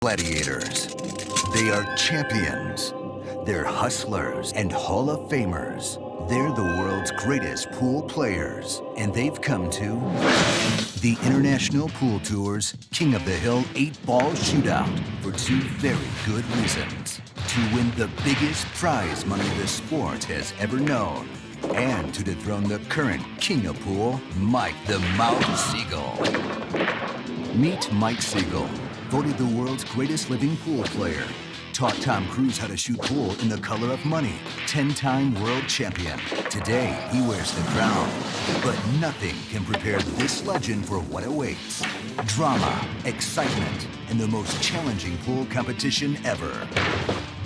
gladiators. They are champions. They're hustlers and Hall of Famers. They're the world's greatest pool players, and they've come to the International Pool Tour's King of the Hill 8-Ball Shootout for two very good reasons. To win the biggest prize money the sport has ever known, and to dethrone the current King of Pool, Mike the Mouth Siegel. Meet Mike Siegel, voted the world's greatest living pool player. Taught Tom Cruise how to shoot pool in the color of money. 10-time world champion. Today, he wears the crown. But nothing can prepare this legend for what awaits. Drama, excitement, and the most challenging pool competition ever.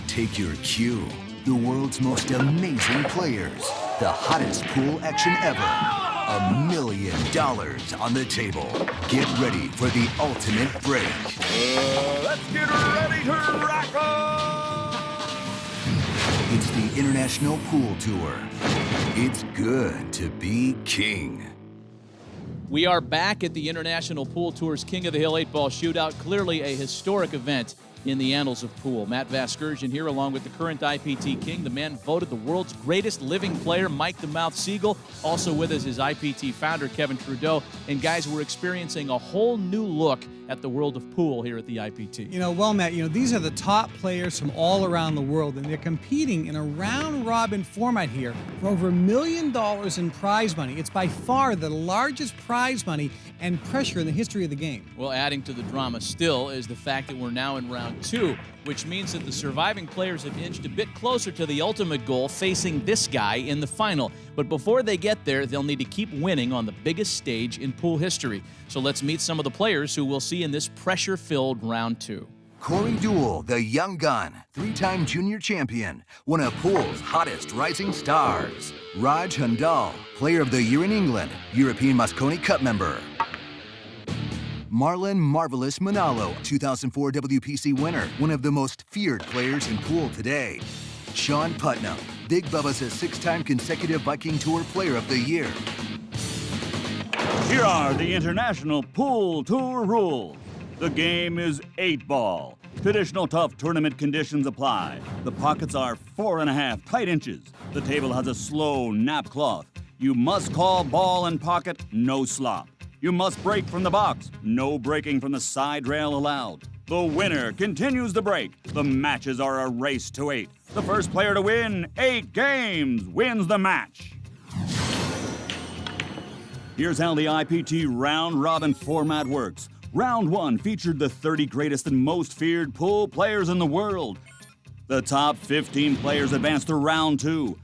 Take your cue. The world's most amazing players. The hottest pool action ever. $1 million on the table. Get ready for the ultimate break. Let's get ready to rock on! It's the International Pool Tour. It's good to be king. We are back at the International Pool Tour's King of the Hill 8-Ball Shootout. Clearly a historic event in the annals of pool. Matt Vasgersian here along with the current IPT king, the man voted the world's greatest living player, Mike the Mouth Siegel. Also with us is IPT founder Kevin Trudeau. And guys, we're experiencing a whole new look at the world of pool here at the IPT. Well, Matt, these are the top players from all around the world, and they're competing in a round-robin format here for over $1 million in prize money. It's by far the largest prize money and pressure in the history of the game. Well, adding to the drama still is the fact that we're now in round 2, which means that the surviving players have inched a bit closer to the ultimate goal, facing this guy in the final. But before they get there, they'll need to keep winning on the biggest stage in pool history. So let's meet some of the players who we'll see in this pressure-filled round 2. Corr Duel, the young gun, 3-time junior champion, one of pool's hottest rising stars. Raj Hundal, player of the year in England, European Mosconi Cup member. Marlon Marvelous Manalo, 2004 WPC winner, one of the most feared players in pool today. Shawn Putnam, Big Bubba's a 6-time consecutive Viking Tour Player of the Year. Here are the International Pool Tour rules. The game is 8-ball. Traditional tough tournament conditions apply. The pockets are 4.5 tight inches. The table has a slow nap cloth. You must call ball and pocket, no slop. You must break from the box. No breaking from the side rail allowed. The winner continues the break. The matches are a race to 8. The first player to win 8 games wins the match. Here's how the IPT round-robin format works. Round 1 featured the 30 greatest and most feared pool players in the world. The top 15 players advanced to round 2.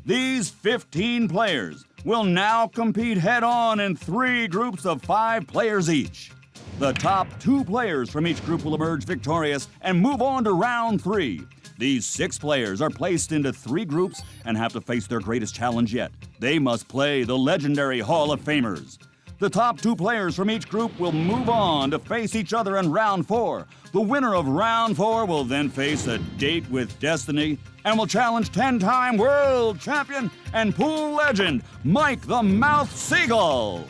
These 15 players will now compete head-on in 3 groups of 5 players each. The top 2 players from each group will emerge victorious and move on to round 3. These 6 players are placed into 3 groups and have to face their greatest challenge yet. They must play the legendary Hall of Famers. The top 2 players from each group will move on to face each other in round 4. The winner of round 4 will then face a date with destiny and will challenge 10-time world champion and pool legend, Mike the Mouth Siegel.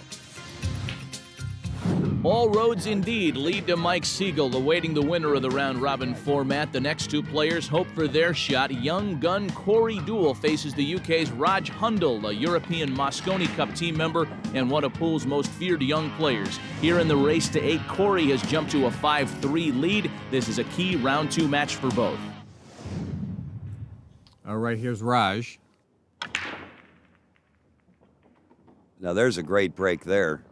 All roads indeed lead to Mike Siegel, awaiting the winner of the round-robin format. The next 2 players hope for their shot. Young gun Corr Duel faces the UK's Raj Hundal, a European Mosconi Cup team member and one of pool's most feared young players. Here in the race to 8, Corr has jumped to a 5-3 lead. This is a key round 2 match for both. All right, here's Raj. Now there's a great break there.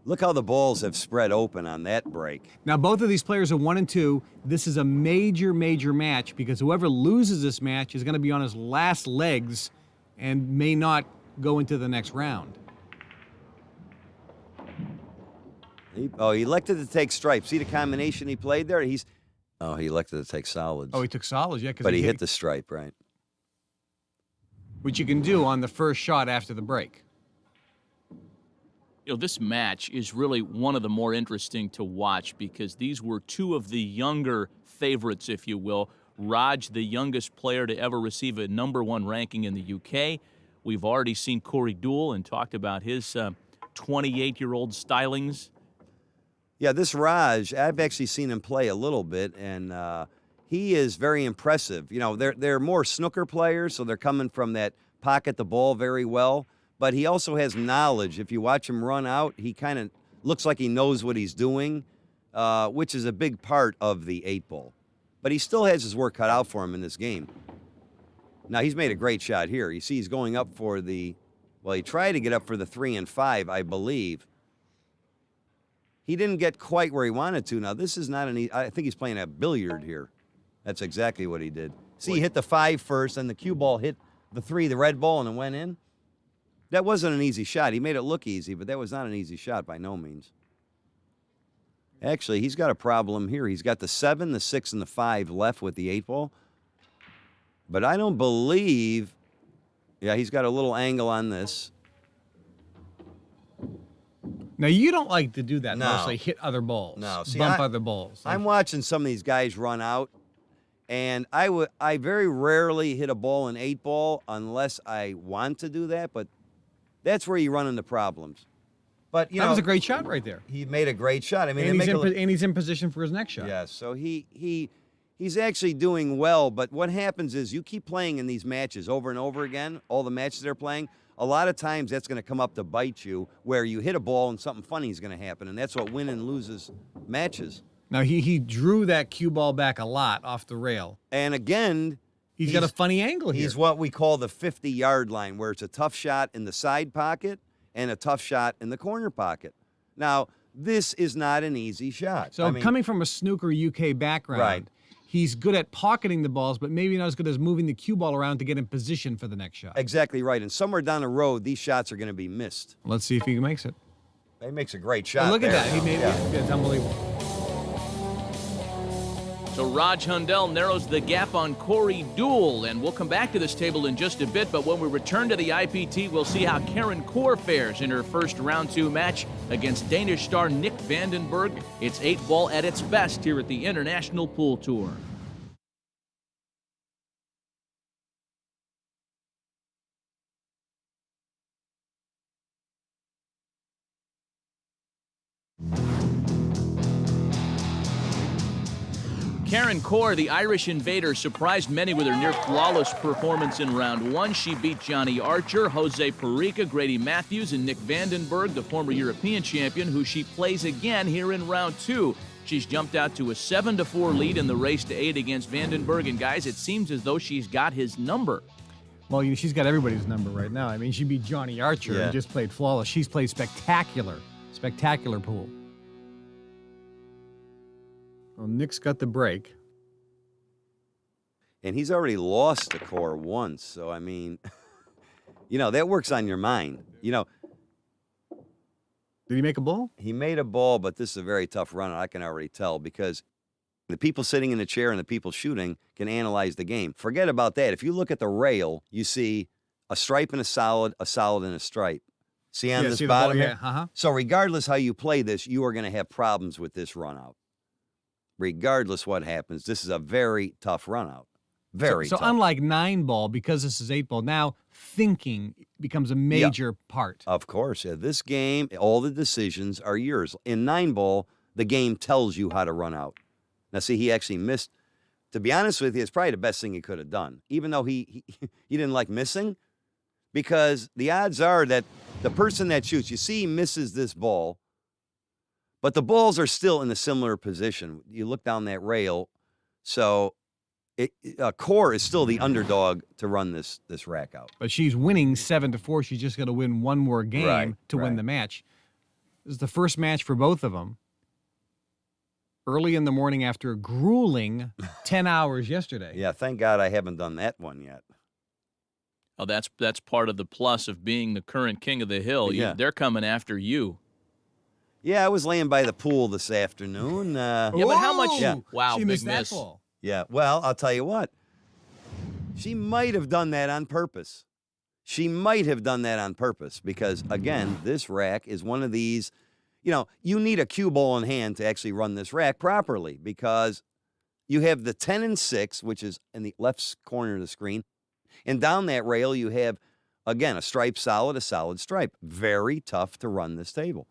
Look how the balls have spread open on that break. Now, both of these players are 1 and 2. This is a major, major match because whoever loses this match is going to be on his last legs and may not go into the next round. He elected to take stripes. See the combination he played there? He elected to take solids. Oh, he took solids, yeah. But he hit the stripe, right? Which you can do on the first shot after the break. This match is really one of the more interesting to watch because these were 2 of the younger favorites, if you will. Raj, the youngest player to ever receive a #1 ranking in the UK. We've already seen Corr Duel and talked about his 28-year-old stylings. Yeah, this Raj, I've actually seen him play a little bit, and he is very impressive. You know, they're more snooker players, so they're coming from that pocket the ball very well. But he also has knowledge. If you watch him run out, he kind of looks like he knows what he's doing, which is a big part of the 8-ball. But he still has his work cut out for him in this game. Now, he's made a great shot here. You see he's going up for the, well, he tried to get up for the 3 and 5, I believe. He didn't get quite where he wanted to. Now, this is not an easy, I think he's playing a billiard here. That's exactly what he did. See, he hit the 5 first, and the cue ball hit the 3, the red ball, and it went in. That wasn't an easy shot. He made it look easy, but that was not an easy shot by no means. Actually, he's got a problem here. He's got the 7, the 6, and the 5 left with the 8-ball. But I don't believe, yeah, he's got a little angle on this. Now, you don't like to do that, No. mostly hit other balls. No, see, bump other balls. I'm watching some of these guys run out, and I very rarely hit a ball in 8-ball unless I want to do that, but that's where you run into problems. But, you know, that was a great shot right there. he made a great shot. I mean, And they he's in position for his next shot. yeah, so he's actually doing well, but what happens is you keep playing in these matches over and over again, all the matches they're playing, a lot of times that's going to come up to bite you, where you hit a ball and something funny is going to happen, and that's what win and loses matches. Now, he drew that cue ball back a lot off the rail. And again, He's got a funny angle here. he's what we call the 50-yard line, where it's a tough shot in the side pocket and a tough shot in the corner pocket. Now, this is not an easy shot. So I mean, coming from a snooker UK background, Right. he's good at pocketing the balls, but maybe not as good as moving the cue ball around to get in position for the next shot. exactly right. And somewhere down the road, these shots are going to be missed. Let's see if he makes it. He makes a great shot. Look at there. that. He made Yeah. it. It's unbelievable. So Raj Hundal narrows the gap on Corr Duel, and we'll come back to this table in just a bit, but when we return to the IPT, we'll see how Karen Corr fares in her first round 2 match against Danish star Nick van den Berg. It's 8-ball at its best here at the International Pool Tour. Karen Corr, the Irish invader, surprised many with her near-flawless performance in round 1. She beat Johnny Archer, Jose Perica, Grady Matthews, and Nick van den Berg, the former European champion, who she plays again here in round 2. She's jumped out to a 7-4 lead in the race to 8 against van den Berg, and guys, it seems as though she's got his number. Well, she's got everybody's number right now. I mean, she beat Johnny Archer Yeah. and just played flawless. She's played spectacular pool. Well, Nick's got the break. And he's already lost to Corr once. So, I mean, you know, that works on your mind. You know, Did he make a ball? he made a ball, but this is a very tough run, I can already tell, because the people sitting in the chair and the people shooting can analyze the game. Forget about that. If you look at the rail, you see a stripe and a solid and a stripe. See on Yeah, this see the ball? bottom Yeah, here? uh-huh. So regardless how you play this, you are going to have problems with this run out. Regardless what happens, this is a very tough run out. Very So tough. unlike 9-ball, because this is 8-ball, now thinking becomes a major part. Of course. Yeah, this game, all the decisions are yours. In 9-ball, the game tells you how to run out. Now, see, he actually missed. To be honest with you, it's probably the best thing he could have done, even though he didn't like missing, because the odds are that the person that shoots, you see he misses this ball, but the balls are still in a similar position. You look down that rail, so Corr is still the underdog to run this rack out. But she's winning 7-4. She's just got to win one more game Right, to win right. the match. This is the first match for both of them. Early in the morning after a grueling 10 hours yesterday. Yeah, thank God I haven't done that one yet. Oh, that's part of the plus of being the current king of the hill. Yeah. They're coming after you. Yeah, I was laying by the pool this afternoon. Yeah, but how much? Yeah. Wow, She big missed miss. that ball. Yeah, well, I'll tell you what. She might have done that on purpose. She might have done that on purpose because, again, this rack is one of these, you need a cue ball in hand to actually run this rack properly because you have the 10 and 6, which is in the left corner of the screen. And down that rail, you have, again, a stripe solid, a solid stripe. Very tough to run this table.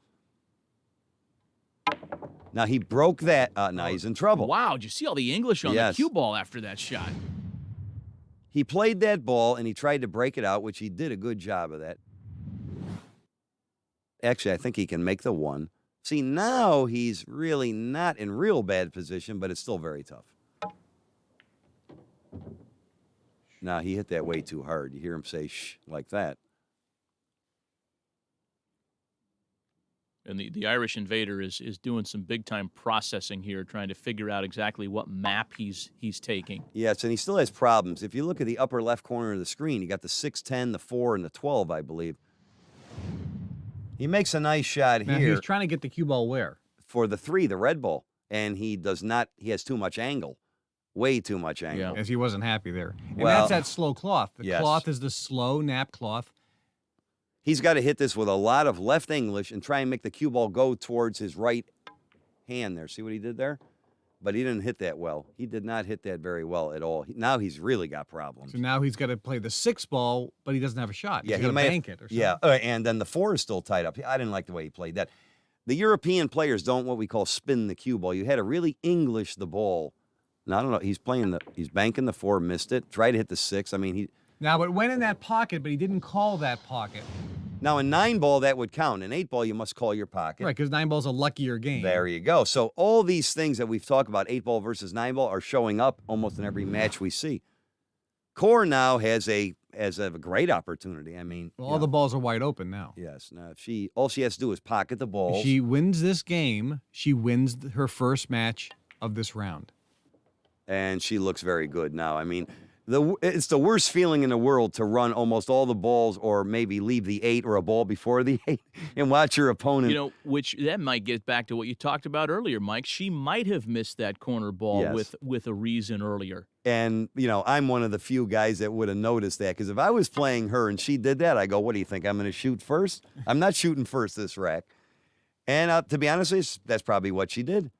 Now, he broke that. Now he's in trouble. Wow, did you see all the English on the cue ball after that shot? He played that ball, and he tried to break it out, which he did a good job of that. Actually, I think he can make the one. See, now he's really not in real bad position, but it's still very tough. Now, he hit that way too hard. You hear him say, shh, like that. And the Irish invader is doing some big-time processing here, trying to figure out exactly what map he's taking. Yes, and he still has problems. If you look at the upper left corner of the screen, you got the 6-10, the 4, and the 12, I believe. He makes a nice shot now here. He's trying to get the cue ball where? For the 3, the red ball. And he does not, he has too much angle. Way too much angle. As he wasn't happy there. And Well, that's that slow cloth. The cloth is the slow nap cloth. He's got to hit this with a lot of left English and try and make the cue ball go towards his right hand there. See what he did there? But he didn't hit that well. He did not hit that very well at all. Now he's really got problems. So now he's got to play the 6 ball, but he doesn't have a shot. Yeah, he's got to bank it or something. Yeah, and then the 4 is still tied up. I didn't like the way he played that. The European players don't what we call spin the cue ball. You had to really English the ball. Now, I don't know. He's banking the 4, missed it. Tried to hit the 6. I mean, Now, it went in that pocket, but he didn't call that pocket. Now, in 9-ball, that would count. In 8-ball, you must call your pocket. Right, because 9-ball's a luckier game. There you go. So all these things that we've talked about, 8-ball versus 9-ball, are showing up almost in every match we see. Corr now has a great opportunity. I mean, well, all the balls are wide open now. Yes. Now, all she has to do is pocket the balls. If she wins this game, she wins her first match of this round. And she looks very good now. I mean, it's the worst feeling in the world to run almost all the balls or maybe leave the 8 or a ball before the 8 and watch your opponent. You know, which that might get back to what you talked about earlier, Mike. She might have missed that corner ball with a reason earlier. And, you know, I'm one of the few guys that would have noticed that because if I was playing her and she did that, I go, what do you think? I'm going to shoot first? I'm not shooting first this rack. And to be honest with you, that's probably what she did.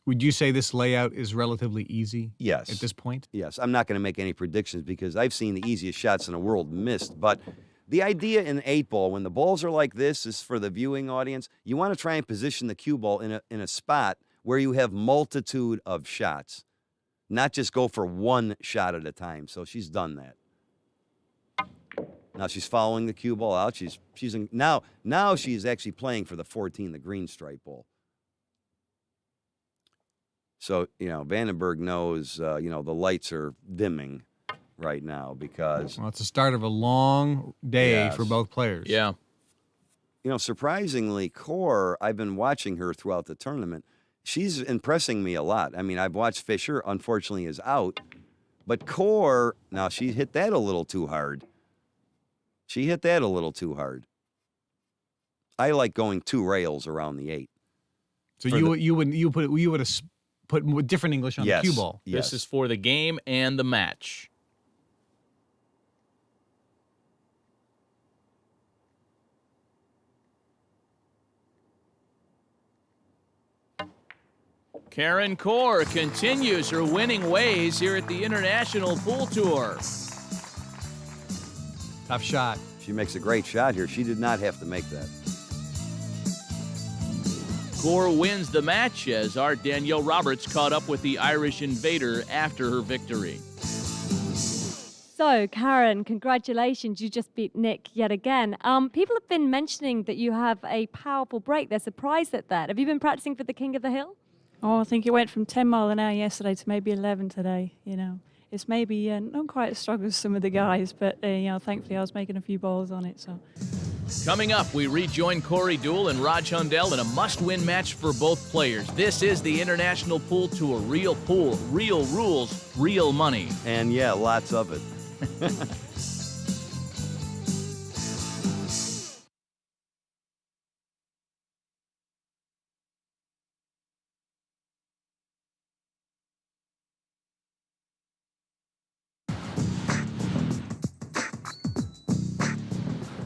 Would you say this layout is relatively easy? Yes. At this point? Yes. I'm not going to make any predictions because I've seen the easiest shots in the world missed. But the idea in 8-ball, when the balls are like this, is for the viewing audience. You want to try and position the cue ball in a spot where you have multitude of shots, not just go for one shot at a time. So she's done that. Now she's following the cue ball out. Now she's actually playing for the 14, the green stripe ball. So, you know, Vandenberg knows, you know, the lights are dimming right now because... Well, it's the start of a long day for both players. Yeah. You know, surprisingly, Corr, I've been watching her throughout the tournament. She's impressing me a lot. I mean, I've watched Fischer, unfortunately, is out. But Corr, now she hit that a little too hard. She hit that a little too hard. I like going 2 rails around the 8. So you would have put different English on the cue ball. This is for the game and the match. Karen Corr continues her winning ways here at the International Pool Tour. Tough shot. She makes a great shot here. She did not have to make that. Corr wins the match as our Danielle Roberts caught up with the Irish invader after her victory. So, Karen, congratulations. You just beat Nick yet again. People have been mentioning that you have a powerful break. They're surprised at that. Have you been practicing for the King of the Hill? Oh, I think it went from 10 mile an hour yesterday to maybe 11 today, you know. It's maybe not quite as strong as some of the guys, but, you know, thankfully I was making a few balls on it, so... Coming up, we rejoin Corey Duel and Raj Hundal in a must-win match for both players. This is the International Pool Tour. Real pool, real rules, real money. And, yeah, lots of it.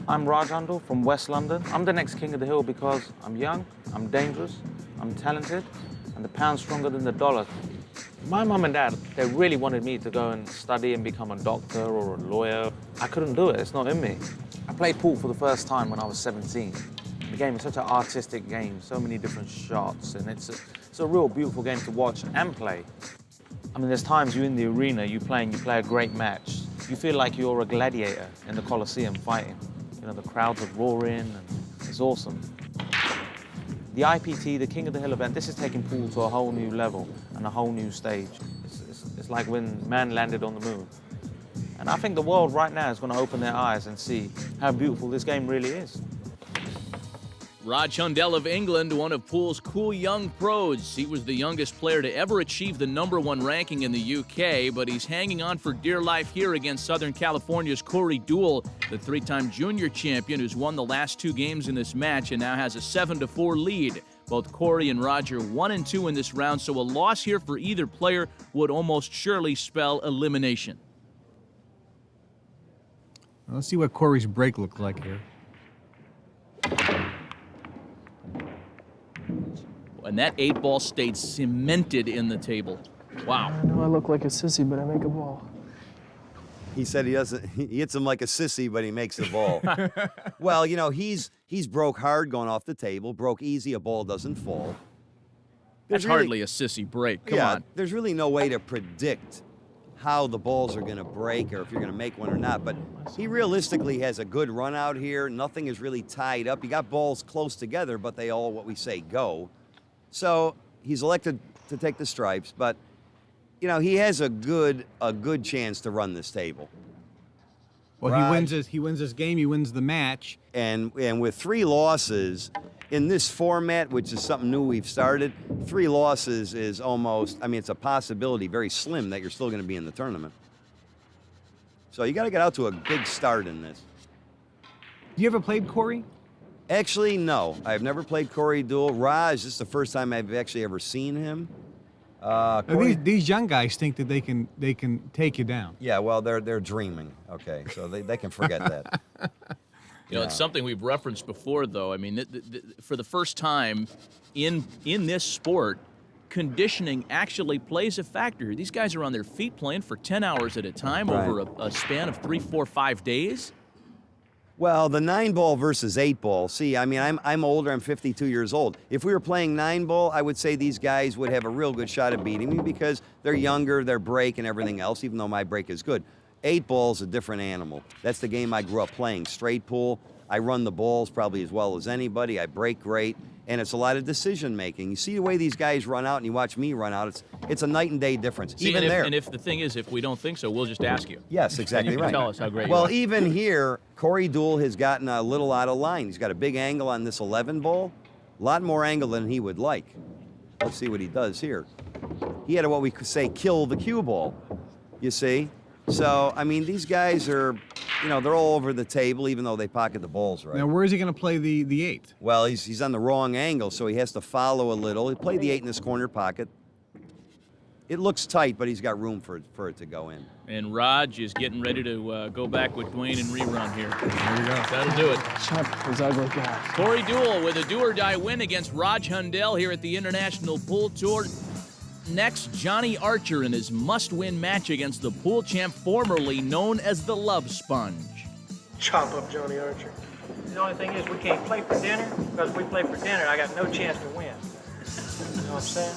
I'm Raj Hundal from West London. I'm the next King of the Hill because I'm young, I'm dangerous, I'm talented, and the pound's stronger than the dollar. My mum and dad, they really wanted me to go and study and become a doctor or a lawyer. I couldn't do it, it's not in me. I played pool for the first time when I was 17. The game is such an artistic game, so many different shots, and it's a real beautiful game to watch and play. I mean, there's times you're in the arena, you play a great match. You feel like you're a gladiator in the Coliseum fighting. You know, the crowds are roaring, and it's awesome. The IPT, the King of the Hill event, this is taking pool to a whole new level and a whole new stage. It's like when man landed on the moon. And I think the world right now is going to open their eyes and see how beautiful this game really is. Raj Hundal of England, one of pool's cool young pros. He was the youngest player to ever achieve the #1 ranking in the UK, but he's hanging on for dear life here against Southern California's Corr, Duel, the 3-time junior champion who's won the last 2 games in this match and now has a 7-4 lead. Both Corey and Roger 1-2 in this round, so a loss here for either player would almost surely spell elimination. Let's see what Corey's break looked like here. And that 8-ball stayed cemented in the table. Wow. I know I look like a sissy, but I make a ball. He said he doesn't. He hits him like a sissy, but he makes the ball. Well, you know, he's broke hard going off the table. Broke easy, a ball doesn't fall. That's hardly a sissy break. Come on. There's really no way to predict how the balls are going to break or if you're going to make one or not. But he realistically has a good run out here. Nothing is really tied up. You got balls close together, but they all, what we say, go. So he's elected to take the stripes, but you know, he has a good chance to run this table. Well, Raj, he wins this game, he wins the match. And with 3 losses in this format, which is something new we've started, 3 losses is almost, I mean, it's a possibility, very slim, that you're still going to be in the tournament. So you got to get out to a big start in this. You ever played Corey? Actually, no. I've never played Corey Duel. Raj, this is the first time I've actually ever seen him. These young guys think that they can take you down. Yeah, well, they're dreaming. Okay, so they can forget that. You know, it's something we've referenced before, though. I mean, for the first time in this sport, conditioning actually plays a factor. These guys are on their feet playing for 10 hours at a time over a span of 3, 4, 5 days. Well, the 9-ball versus 8-ball. See, I mean, I'm older. I'm 52 years old. If we were playing 9-ball, I would say these guys would have a real good shot at beating me because they're younger, their break and everything else, even though my break is good. 8-ball is a different animal. That's the game I grew up playing, straight pool. I run the balls probably as well as anybody. I break great, and it's a lot of decision making. You see the way these guys run out, and you watch me run out. It's a night and day difference. See, even there. And if the thing is, if we don't think so, we'll just ask you. Yes, exactly and you right. can tell us how great well, you are. even here, Corey Duel has gotten a little out of line. He's got a big angle on this 11-ball, a lot more angle than he would like. Let's see what he does here. He had to, what we could say, kill the cue ball, you see? So, I mean, these guys are, you know, they're all over the table, even though they pocket the balls right. Now, where is he going to play the 8? Well, he's on the wrong angle, so he has to follow a little. He played the 8 in this corner pocket. It looks tight, but he's got room for it to go in. And Raj is getting ready to go back with Dwayne and rerun here. There you go. That'll do it. Shut up, those ugly guys. Corey Duel with a do-or-die win against Raj Hundal here at the International Pool Tour. Next, Johnny Archer in his must-win match against the pool champ formerly known as the Love Sponge. Chop up Johnny Archer. The only thing is we can't play for dinner, because if we play for dinner, I got no chance to win. You know what I'm saying?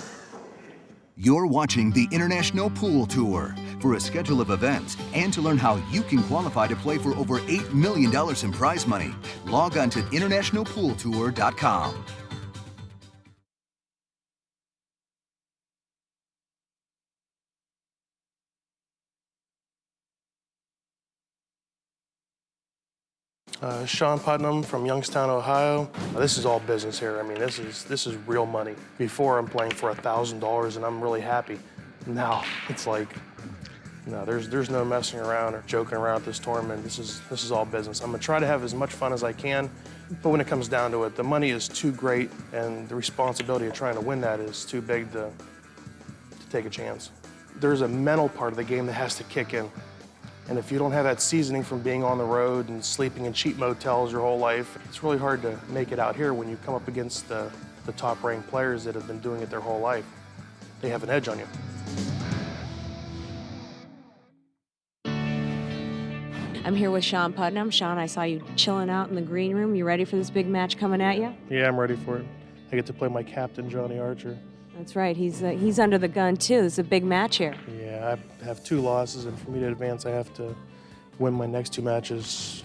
You're watching the International Pool Tour. For a schedule of events and to learn how you can qualify to play for over $8 million in prize money, log on to internationalpooltour.com. Shawn Putnam from Youngstown, Ohio. This is all business here. I mean, this is real money. Before I'm playing for $1,000 and I'm really happy. Now it's like, no, there's no messing around or joking around at this tournament. This is all business. I'm gonna try to have as much fun as I can, but when it comes down to it, the money is too great and the responsibility of trying to win that is too big to take a chance. There's a mental part of the game that has to kick in. And if you don't have that seasoning from being on the road and sleeping in cheap motels your whole life, it's really hard to make it out here when you come up against the top-ranked players that have been doing it their whole life. They have an edge on you. I'm here with Shawn Putnam. Shawn, I saw you chilling out in the green room. You ready for this big match coming at you? Yeah, I'm ready for it. I get to play my captain, Johnny Archer. That's right. He's under the gun, too. This is a big match here. Yeah, I have 2 losses, and for me to advance, I have to win my next 2 matches.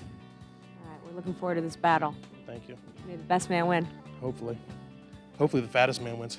All right, we're looking forward to this battle. Thank you. May the best man win. Hopefully. Hopefully the fattest man wins.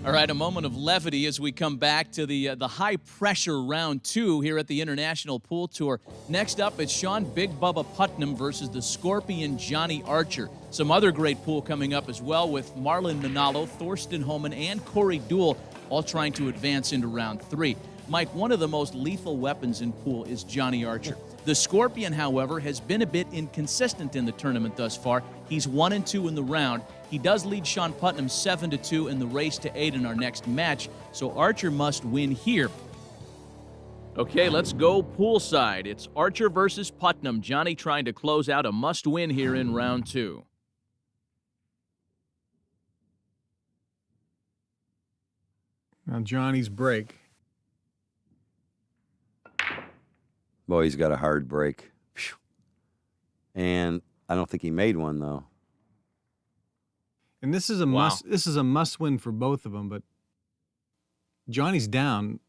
All right, a moment of levity as we come back to the high-pressure round 2 here at the International Pool Tour. Next up, it's Shawn Big Bubba Putnam versus the Scorpion Johnny Archer. Some other great pool coming up as well with Marlon Manalo, Thorsten Homan, and Corr Duel all trying to advance into round 3. Mike, one of the most lethal weapons in pool is Johnny Archer. The Scorpion, however, has been a bit inconsistent in the tournament thus far. He's 1-2 in the round. He does lead Shawn Putnam 7-2 in the race to 8 in our next match, so Archer must win here. Okay, let's go poolside. It's Archer versus Putnam. Johnny trying to close out a must-win here in round 2. Now Johnny's break. Boy, he's got a hard break. Phew. And I don't think he made one, though. And this is a must. This is a must-win for both of them. But Johnny's down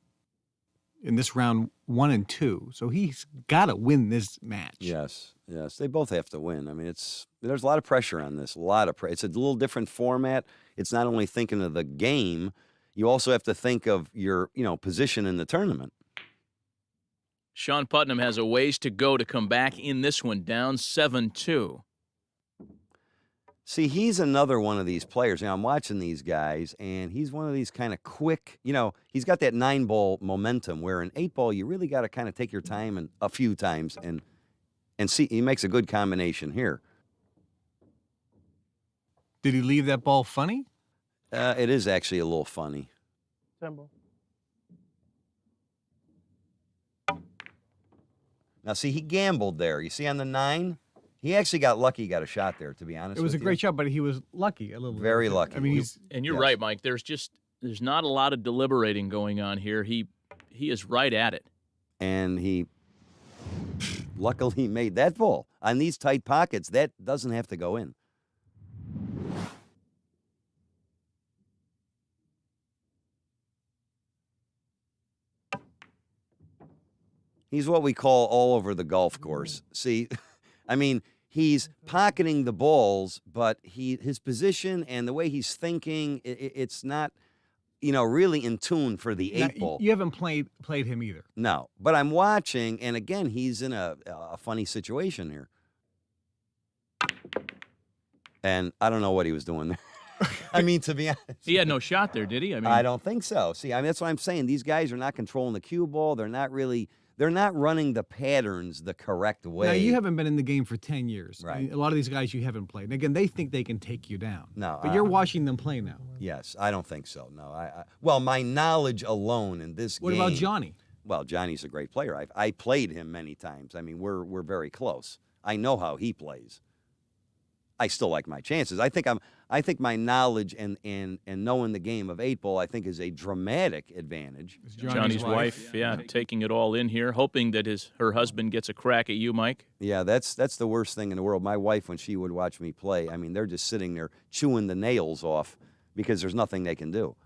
in this round 1 and 2, so he's got to win this match. Yes, they both have to win. I mean, there's a lot of pressure on this. A lot of pressure. It's a little different format. It's not only thinking of the game, you also have to think of your position in the tournament. Shawn Putnam has a ways to go to come back in this one, down 7-2. See, he's another one of these players. Now, I'm watching these guys, and he's one of these kind of quick, he's got that 9-ball momentum, where in 8-ball, you really got to kind of take your time and a few times and see. He makes a good combination here. Did he leave that ball funny? It is actually a little funny. 10-ball. Now, see, he gambled there. You see on the 9? He actually got lucky, got a shot there, to be honest with you. It was a great shot, but he was lucky a little bit. Very lucky. I mean, you're right, Mike. There's not a lot of deliberating going on here. He is right at it. And he luckily made that ball. On these tight pockets, that doesn't have to go in. He's what we call all over the golf course. See, I mean, he's pocketing the balls, but his position and the way he's thinking, it's not, really in tune for the 8-ball. You haven't played him either. No, but I'm watching, and again, he's in a funny situation here. And I don't know what he was doing there. I mean, to be honest. He had no shot there, did he? I don't think so. See, that's what I'm saying. These guys are not controlling the cue ball. They're not running the patterns the correct way. Now, you haven't been in the game for 10 years. Right. I mean, a lot of these guys you haven't played. And again, they think they can take you down. No. But you're watching them play now. Yes, I don't think so. No. Well, my knowledge alone in this game. What about Johnny? Well, Johnny's a great player. I played him many times. I mean, we're very close. I know how he plays. I still like my chances. I think my knowledge and knowing the game of 8-ball, I think, is a dramatic advantage. Johnny's wife, taking it all in here, hoping that her husband gets a crack at you, Mike. Yeah, that's the worst thing in the world. My wife, when she would watch me play, I mean, they're just sitting there chewing the nails off because there's nothing they can do.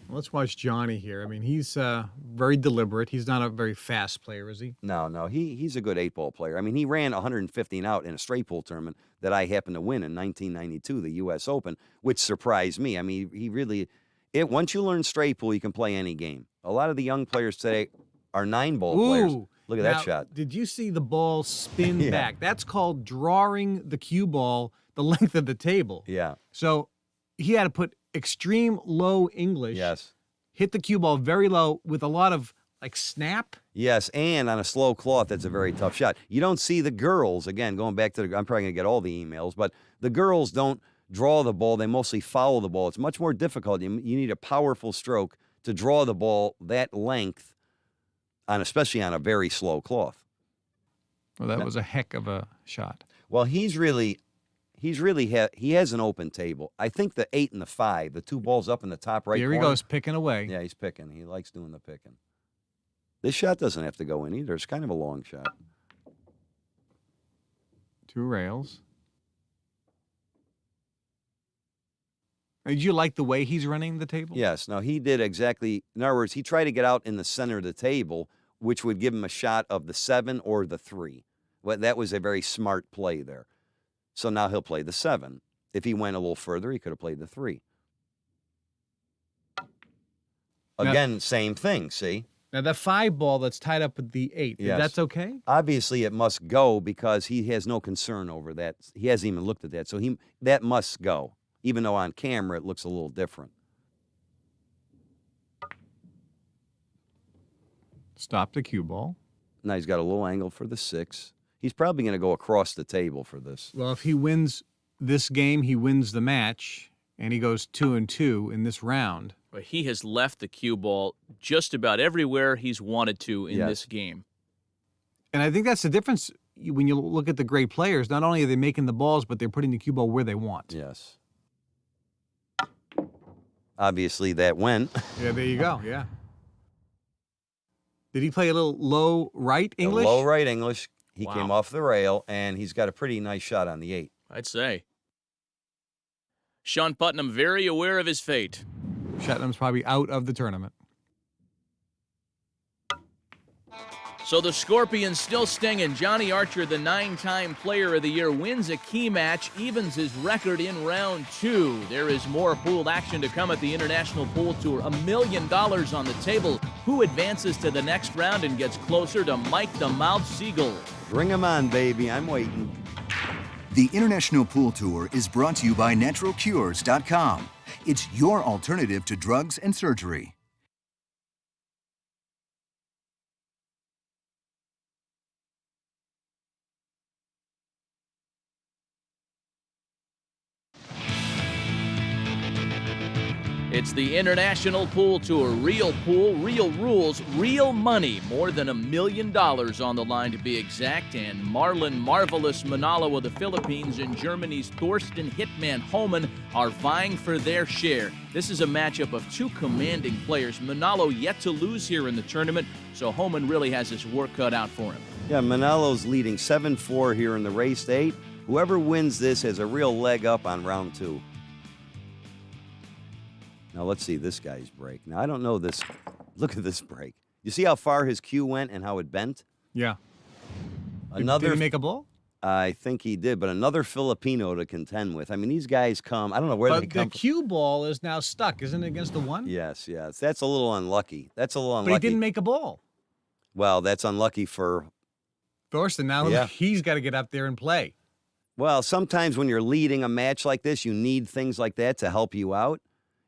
Let's watch Johnny here. I mean, he's very deliberate. He's not a very fast player, is he? No. He's a good 8-ball player. I mean, he ran 115 out in a straight pool tournament that I happened to win in 1992, the U.S. Open, which surprised me. I mean, once you learn straight pool, you can play any game. A lot of the young players today are 9-ball players. Look at that shot. Did you see the ball spin back? That's called drawing the cue ball the length of the table. Yeah. So he had to put extreme low English. Yes. Hit the cue ball very low with a lot of snap. Yes, and on a slow cloth, that's a very tough shot. You don't see the girls, again, going back to I'm probably going to get all the emails, but the girls don't draw the ball. They mostly follow the ball. It's much more difficult. You need a powerful stroke to draw the ball that length, especially on a very slow cloth. Well, that was a heck of a shot. Well, he has an open table. I think the 8 and the 5, the 2 balls up in the top right Here he corner. goes, picking away. Yeah, he's picking. He likes doing the picking. This shot doesn't have to go in either. It's kind of a long shot. 2 rails. Did you like the way he's running the table? Yes. Now, he did exactly. In other words, he tried to get out in the center of the table, which would give him a shot of the 7 or the 3. Well, that was a very smart play there. So now he'll play the 7. If he went a little further, he could have played the 3. Again, same thing, see? Now, that 5 ball that's tied up with the 8, Yes. that's okay? Obviously, it must go because he has no concern over that. He hasn't even looked at that. So that must go, even though on camera it looks a little different. Stop the cue ball. Now he's got a little angle for the 6. He's probably going to go across the table for this. Well, if he wins this game, he wins the match, and he goes 2-2 in this round. But he has left the cue ball just about everywhere he's wanted to in this game. And I think that's the difference when you look at the great players. Not only are they making the balls, but they're putting the cue ball where they want. Yes. Obviously, that went. Yeah, there you go. Yeah. Did he play a little low right English? Low right English. He Wow. came off the rail, and he's got a pretty nice shot on the 8. I'd say. Shawn Putnam very aware of his fate. Shetland's probably out of the tournament. So the Scorpions still stinging. Johnny Archer, the 9-time Player of the Year, wins a key match, evens his record in round 2. There is more pooled action to come at the International Pool Tour. $1 million on the table. Who advances to the next round and gets closer to Mike the Mouth Siegel? Bring him on, baby. I'm waiting. The International Pool Tour is brought to you by NaturalCures.com. It's your alternative to drugs and surgery. It's the International Pool Tour. Real pool, real rules, real money. More than $1 million on the line to be exact. And Marlon Marvelous Manalo of the Philippines and Germany's Thorsten Hitman Homan are vying for their share. This is a matchup of 2 commanding players. Manalo yet to lose here in the tournament, so Homan really has his work cut out for him. Yeah, Manalo's leading 7-4 here in the race 8. Whoever wins this has a real leg up on round 2. Now, let's see this guy's break. Now, I don't know this. Look at this break. You see how far his cue went and how it bent? Yeah. Another. Did he make a ball? I think he did, but another Filipino to contend with. I mean, these guys come. I don't know where they come the cue ball is now stuck, isn't it, against the 1? Yes. That's a little unlucky. That's a little unlucky. But he didn't make a ball. Well, that's unlucky for Thorsten. Now he's got to get up there and play. Well, sometimes when you're leading a match like this, you need things like that to help you out.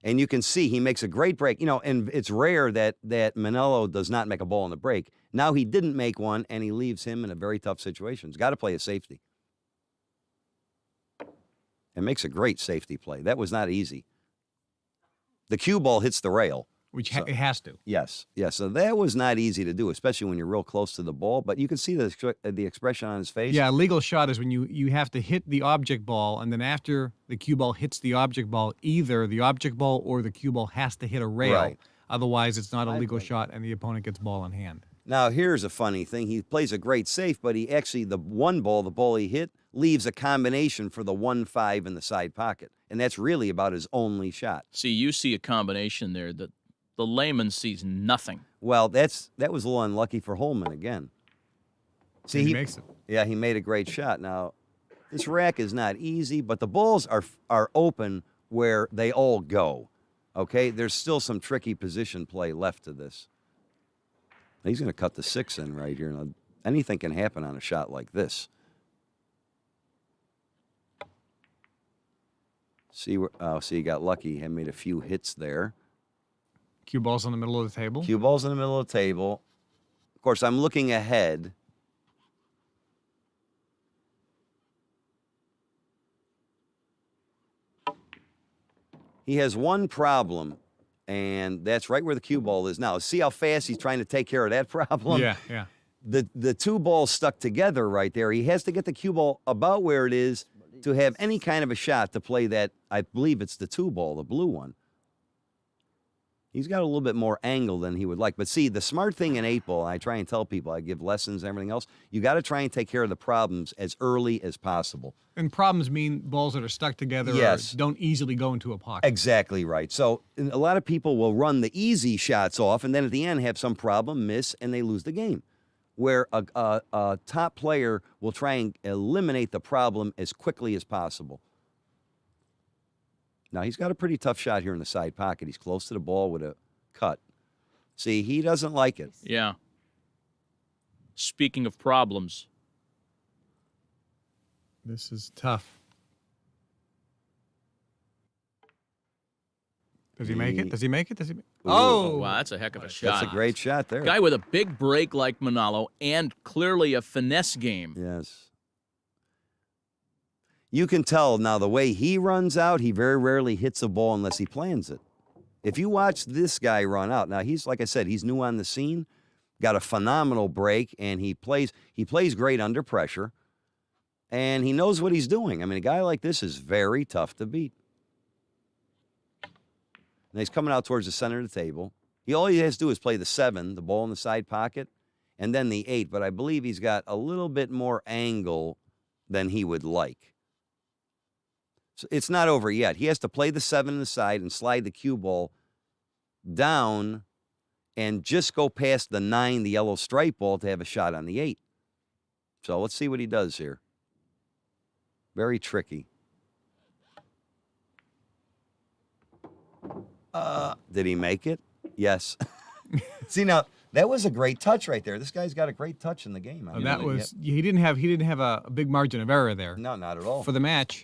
And you can see he makes a great break. You know, and it's rare that Manalo does not make a ball in the break. Now he didn't make one, and he leaves him in a very tough situation. He's got to play a safety. And makes a great safety play. That was not easy. The cue ball hits the rail. Which it has to. Yes. So that was not easy to do, especially when you're real close to the ball. But you can see the expression on his face. Yeah, a legal shot is when you have to hit the object ball, and then after the cue ball hits the object ball, either the object ball or the cue ball has to hit a rail. Right. Otherwise, it's not a legal shot, and the opponent gets ball in hand. Now, here's a funny thing. He plays a great safe, but he actually, the ball he hit, leaves a combination for the 1-5 in the side pocket. And that's really about his only shot. See, you see a combination there that the layman sees nothing. Well, that was a little unlucky for Homan again. See, he makes it. Yeah, he made a great shot. Now, this rack is not easy, but the balls are open where they all go. Okay? There's still some tricky position play left to this. He's going to cut the 6 in right here. Now, anything can happen on a shot like this. See, he got lucky. He made a few hits there. Cue ball's in the middle of the table. Cue ball's in the middle of the table. Of course, I'm looking ahead. He has one problem, and that's right where the cue ball is now. See how fast he's trying to take care of that problem? Yeah. The 2 balls stuck together right there. He has to get the cue ball about where it is to have any kind of a shot to play that. I believe it's the 2 ball, the blue one. He's got a little bit more angle than he would like. But see, the smart thing in 8-ball, I try and tell people, I give lessons and everything else, you got to try and take care of the problems as early as possible. And problems mean balls that are stuck together Yes. or don't easily go into a pocket. Exactly right. So a lot of people will run the easy shots off and then at the end have some problem, miss, and they lose the game. Where a top player will try and eliminate the problem as quickly as possible. Now, he's got a pretty tough shot here in the side pocket. He's close to the ball with a cut. See, he doesn't like it. Yeah. Speaking of problems. This is tough. Does he make it? Does he make it? Does he? Oh, wow, that's a heck of a shot. That's a great shot there. Guy with a big break like Manalo and clearly a finesse game. Yes. You can tell now the way he runs out, he very rarely hits a ball unless he plans it. If you watch this guy run out, now he's, like I said, he's new on the scene, got a phenomenal break, and he plays great under pressure, and he knows what he's doing. I mean, a guy like this is very tough to beat. And he's coming out towards the center of the table. All he has to do is play the 7, the ball in the side pocket, and then the 8, but I believe he's got a little bit more angle than he would like. So it's not over yet. He has to play the 7 in the side and slide the cue ball down and just go past the 9, the yellow stripe ball, to have a shot on the 8. So let's see what he does here. Very tricky. Did he make it? Yes. See, now, that was a great touch right there. This guy's got a great touch in the game. I mean, he didn't have a big margin of error there. No, not at all. For the match.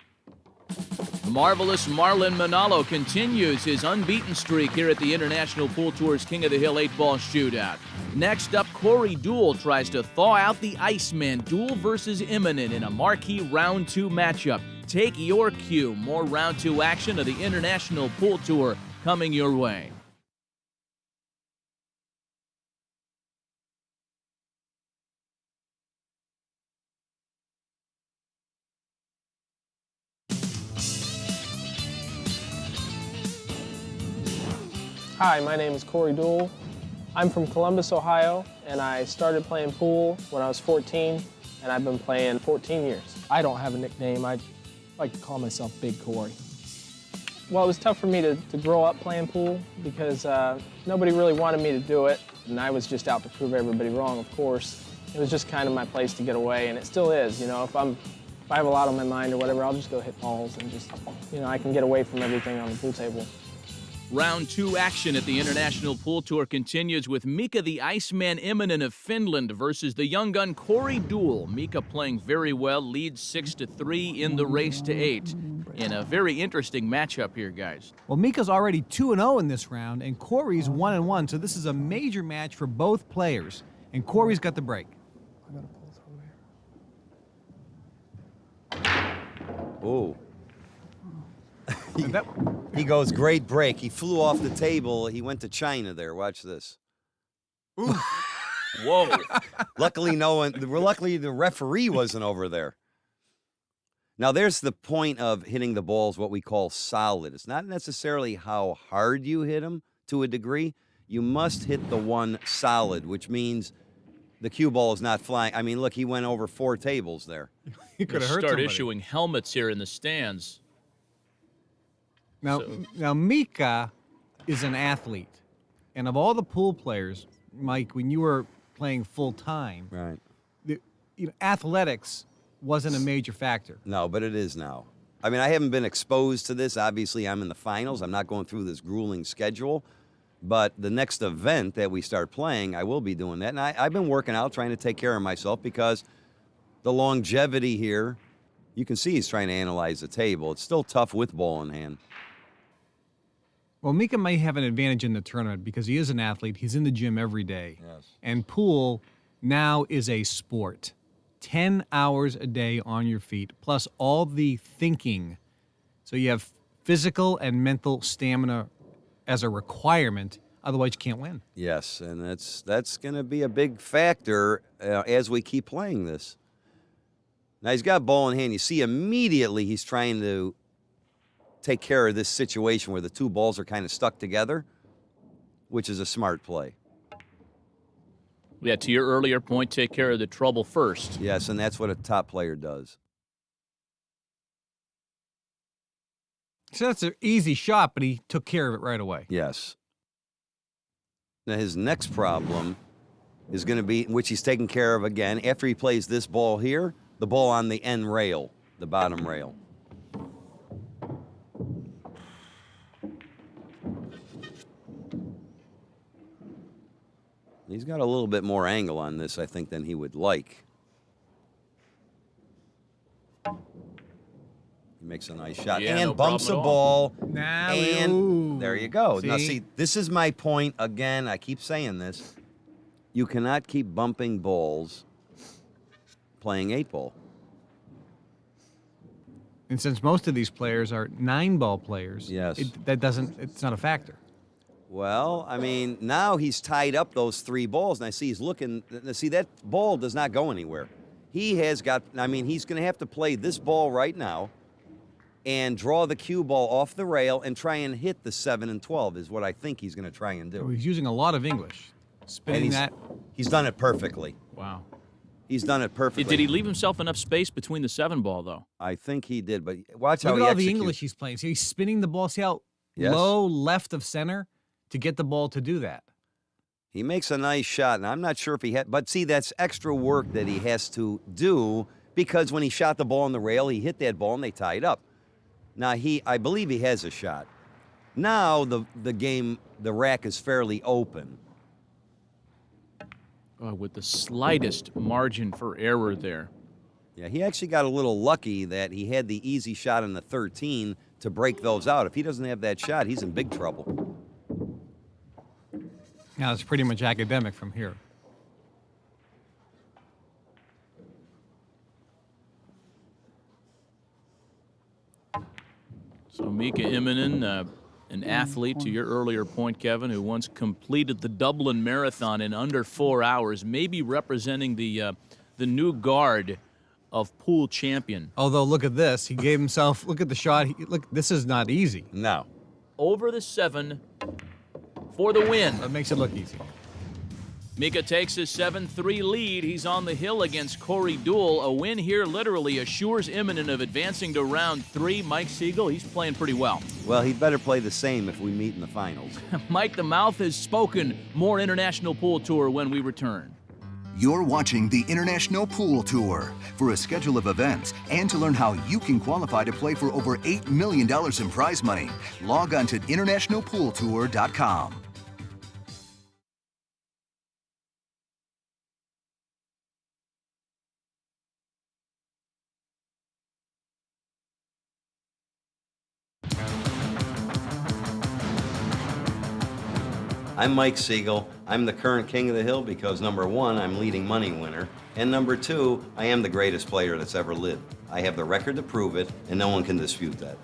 Marvelous Marlon Manalo continues his unbeaten streak here at the International Pool Tour's King of the Hill 8-ball shootout. Next up, Corr Duel tries to thaw out the Iceman. Duel versus Immonen in a marquee round 2 matchup. Take your cue. More round 2 action of the International Pool Tour coming your way. Hi, my name is Corr Duel. I'm from Columbus, Ohio, and I started playing pool when I was 14, and I've been playing 14 years. I don't have a nickname. I like to call myself Big Corey. Well, it was tough for me to grow up playing pool because nobody really wanted me to do it, and I was just out to prove everybody wrong, of course. It was just kind of my place to get away, and it still is. You know, if I have a lot on my mind or whatever, I'll just go hit balls and just, you know, I can get away from everything on the pool table. Round 2 action at the International Pool Tour continues with Mika the Iceman Immonen of Finland versus the young gun Corr Duel. Mika playing very well, leads 6-3 in the race to 8. In a very interesting matchup here, guys. Well, Mika's already 2-0 in this round, and Corey's 1-1, so this is a major match for both players. And Corey's got the break. Oh. He goes, great break. He flew off the table. He went to China there. Watch this. Whoa. Luckily, the referee wasn't over there. Now, there's the point of hitting the balls what we call solid. It's not necessarily how hard you hit them to a degree. You must hit the one solid, which means the cue ball is not flying. I mean, look, he went over 4 tables there. He could have hurt Start somebody. issuing helmets here in the stands. Now, Mika is an athlete. And of all the pool players, Mike, when you were playing full-time, right, athletics wasn't a major factor. No, but it is now. I mean, I haven't been exposed to this. Obviously, I'm in the finals. I'm not going through this grueling schedule. But the next event that we start playing, I will be doing that. And I've been working out, trying to take care of myself because the longevity here, you can see he's trying to analyze the table. It's still tough with ball in hand. Well, Mika may have an advantage in the tournament because he is an athlete. He's in the gym every day. Yes. And pool now is a sport. 10 hours a day on your feet, plus all the thinking. So you have physical and mental stamina as a requirement. Otherwise, you can't win. Yes, and that's going to be a big factor as we keep playing this. Now, he's got ball in hand. You see immediately he's trying to take care of this situation where the 2 balls are kind of stuck together. which is a smart play. Yeah, to your earlier point, take care of the trouble first. Yes, and that's what a top player does. So that's an easy shot, but he took care of it right away. Yes. Now his next problem is going to be, which he's taking care of again, after he plays this ball here, the ball on the end rail, the bottom rail. He's got a little bit more angle on this, I think, than he would like. He makes a nice shot Yeah, and no bumps a problem at all. ball. Nah, And ooh. there you go. Now, See? see, this is my point again. I keep saying this. You cannot keep bumping balls playing 8-ball. And since most of these players are 9-ball players, Yes. it's not a factor. Well, I mean, now he's tied up those 3 balls, and I see he's looking. See, that ball does not go anywhere. He has got, I mean, he's going to have to play this ball right now and draw the cue ball off the rail and try and hit the 7 and 12 is what I think he's going to try and Oh, do. he's using a lot of English. And Spinning that. he's done it perfectly. Wow. He's done it perfectly. Did he leave himself enough space between the 7 ball, though? I think he did, but watch how Look he at all the executes. English he's playing. See, he's spinning the ball. See how Yes. low left of center to get the ball to do that. He makes a nice shot, and I'm not sure if he had, but see, that's extra work that he has to do because when he shot the ball on the rail, he hit that ball and they tied up. Now, I believe he has a shot. Now, the game, the rack is fairly open. With the slightest margin for error there. Yeah, he actually got a little lucky that he had the easy shot in the 13 to break those out. If he doesn't have that shot, he's in big trouble. Now it's pretty much academic from here. So Mika Immonen, an athlete, to your earlier point, Kevin, who once completed the Dublin Marathon in under 4 hours, maybe representing the new guard of pool champion. Although, look at this. He gave himself, look at the shot. Look, this is not easy. No. Over the 7 for the win. That makes it look easy. Mika takes his 7-3 lead. He's on the hill against Corr. Duel. A win here literally assures Immonen of advancing to round 3. Mike Siegel, he's playing pretty well. Well, he'd better play the same if we meet in the finals. Mike, the mouth has spoken. More International Pool Tour when we return. You're watching the International Pool Tour. For a schedule of events and to learn how you can qualify to play for over $8 million in prize money, log on to internationalpooltour.com. I'm Mike Siegel. I'm the current king of the hill because number 1, I'm leading money winner, and number 2, I am the greatest player that's ever lived. I have the record to prove it, and no one can dispute that.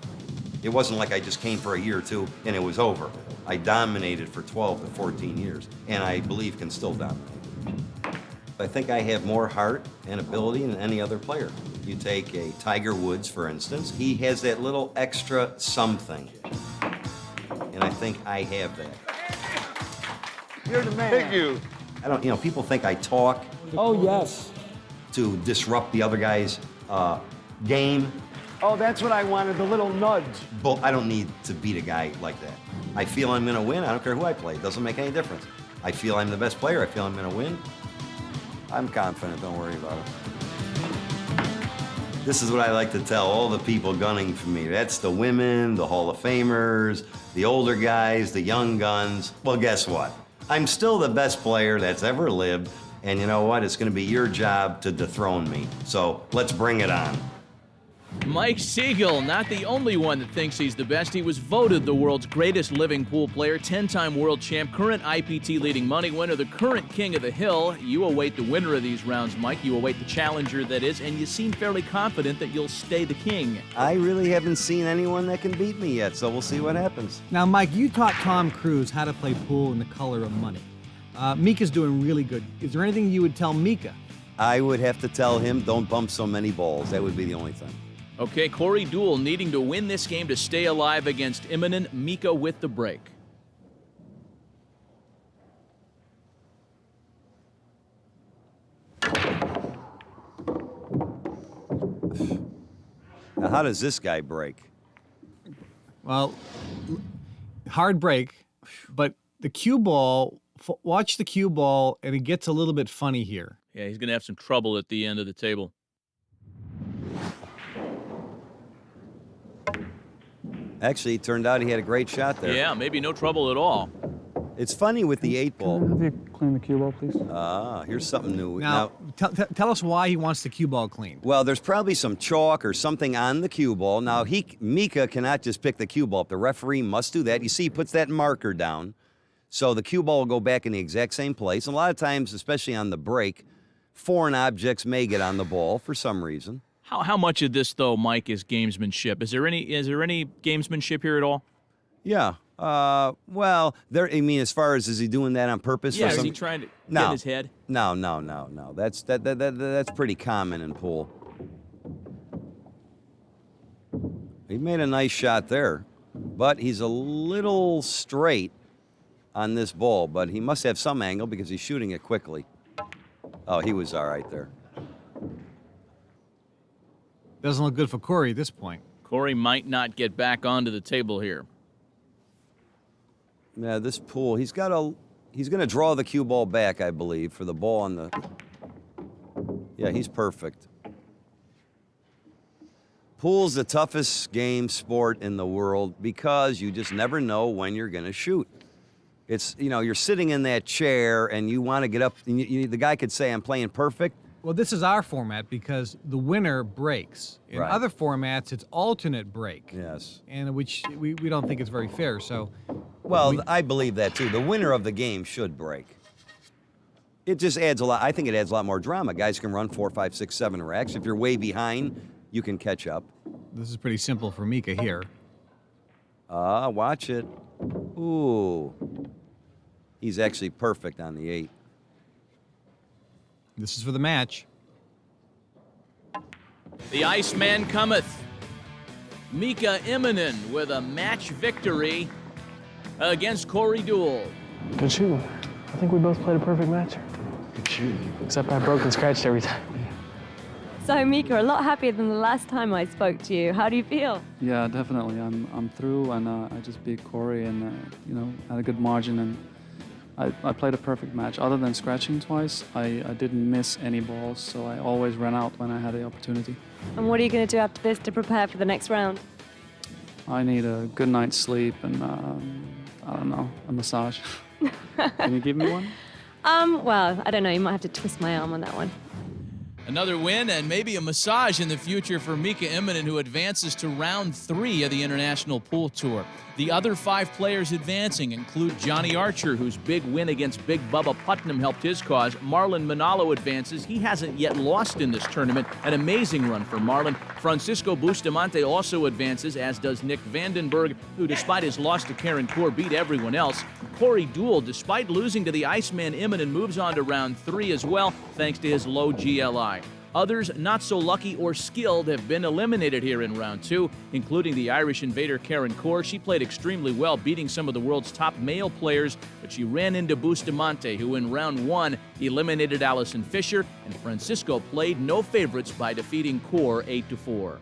It wasn't like I just came for a year or two and it was over. I dominated for 12 to 14 years, and I believe can still dominate. I think I have more heart and ability than any other player. You take a Tiger Woods, for instance, he has that little extra something, and I think I have that. You're the man. Thank you. I don't, people think I talk Oh, yes. to disrupt the other guy's game. Oh, that's what I wanted, the little nudge. But I don't need to beat a guy like that. I feel I'm going to win. I don't care who I play. It doesn't make any difference. I feel I'm the best player. I feel I'm going to win. I'm confident. Don't worry about it. This is what I like to tell all the people gunning for me. That's the women, the Hall of Famers, the older guys, the young guns. Well, guess what? I'm still the best player that's ever lived, and you know what? It's going to be your job to dethrone me. So let's bring it on. Mike Siegel, not the only one that thinks he's the best. He was voted the world's greatest living pool player, 10-time world champ, current IPT leading money winner, the current king of the hill. You await the winner of these rounds, Mike. You await the challenger, that is, and you seem fairly confident that you'll stay the king. I really haven't seen anyone that can beat me yet, so we'll see what happens. Now, Mike, you taught Tom Cruise how to play pool in The Color of Money. Mika's doing really good. Is there anything you would tell Mika? I would have to tell him, don't bump so many balls. That would be the only thing. Okay, Corr. Duel needing to win this game to stay alive against Immonen. Mika with the break. Now, how does this guy break? Well, hard break, but the cue ball, watch the cue ball, and it gets a little bit funny here. Yeah, he's going to have some trouble at the end of the table. Actually, it turned out he had a great shot there. Yeah, maybe no trouble at all. It's funny with the 8-ball. Can I have you clean the cue ball, please? Here's something new. Now tell us why he wants the cue ball cleaned. Well, there's probably some chalk or something on the cue ball. Now, Mika cannot just pick the cue ball up. The referee must do that. You see, he puts that marker down, so the cue ball will go back in the exact same place. And a lot of times, especially on the break, foreign objects may get on the ball for some reason. How much of this, though, Mike, is gamesmanship? Is there any gamesmanship here at all? Yeah. Well, I mean, as far as is he doing that on purpose? Yeah, for is some... he trying to get in his head? No. That's pretty common in pool. He made a nice shot there, but he's a little straight on this ball, but he must have some angle because he's shooting it quickly. Oh, he was all right there. Doesn't look good for Corey at this point. Corey might not get back onto the table here. Yeah, this pool, he's going to draw the cue ball back, I believe, for the ball on the... Yeah, he's perfect. Pool's the toughest game sport in the world because you just never know when you're going to shoot. It's, you're sitting in that chair and you want to get up. And the guy could say, I'm playing perfect. Well, this is our format because the winner breaks. In Right. other formats, it's alternate break. Yes. And which we don't think is very fair. So, Well, I believe that too. The winner of the game should break. It just adds a lot. I think it adds a lot more drama. Guys can run 4, 5, 6, 7 racks. If you're way behind, you can catch up. this is pretty simple for Mika here. Watch it. Ooh. He's actually perfect on the 8. This is for the match. The Iceman cometh. Mika Immonen with a match victory against Corr Duel. Good shooting. I think we both played a perfect match. Good shooting. Except I broke and scratched every time. So, Mika, a lot happier than the last time I spoke to you. How do you feel? Yeah, definitely. I'm through, and I just beat Corey, and had a good margin, and I played a perfect match. Other than scratching twice, I didn't miss any balls, so I always ran out when I had the opportunity. And what are you going to do after this to prepare for the next round? I need a good night's sleep and I don't know, a massage. Can you give me one? Well, I don't know. You might have to twist my arm on that one. Another win and maybe a massage in the future for Mika Immonen, who advances to round 3 of the International Pool Tour. The other 5 players advancing include Johnny Archer, whose big win against Big Bubba Putnam helped his cause. Marlon Manalo advances. He hasn't yet lost in this tournament. An amazing run for Marlon. Francisco Bustamante also advances, as does Nick Vandenberg, who, despite his loss to Karen Corr, beat everyone else. Corr Duel, despite losing to the Iceman Immonen, moves on to round 3 as well, thanks to his low GLI. Others not so lucky or skilled have been eliminated here in round 2, including the Irish invader Karen Corr. She played extremely well, beating some of the world's top male players, but she ran into Bustamante, who in round 1 eliminated Allison Fisher, and Francisco played no favorites by defeating Corr 8-4.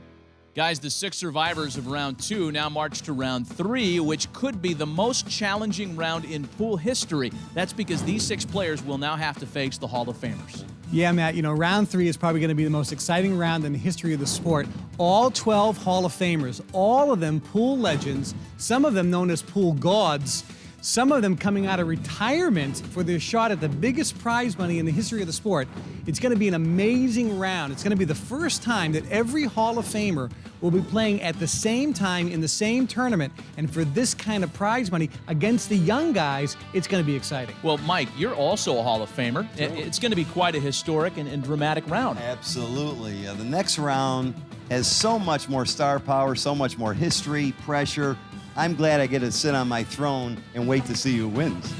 Guys, the 6 survivors of round 2 now march to round 3, which could be the most challenging round in pool history. That's because these 6 players will now have to face the Hall of Famers. Yeah, Matt, round 3 is probably going to be the most exciting round in the history of the sport. All 12 Hall of Famers, all of them pool legends, some of them known as pool gods, some of them coming out of retirement for their shot at the biggest prize money in the history of the sport. It's going to be an amazing round. It's going to be the first time that every Hall of Famer will be playing at the same time in the same tournament. And for this kind of prize money against the young guys, it's going to be exciting. Well, Mike, you're also a Hall of Famer. It's going to be quite a historic and dramatic round. Absolutely. The next round has so much more star power, so much more history, pressure. I'm glad I get to sit on my throne and wait to see who wins.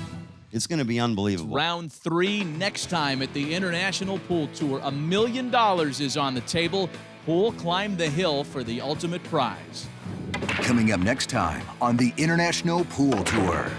It's going to be unbelievable. Round 3 next time at the International Pool Tour. $1 million is on the table. Pool climb the hill for the ultimate prize. Coming up next time on the International Pool Tour.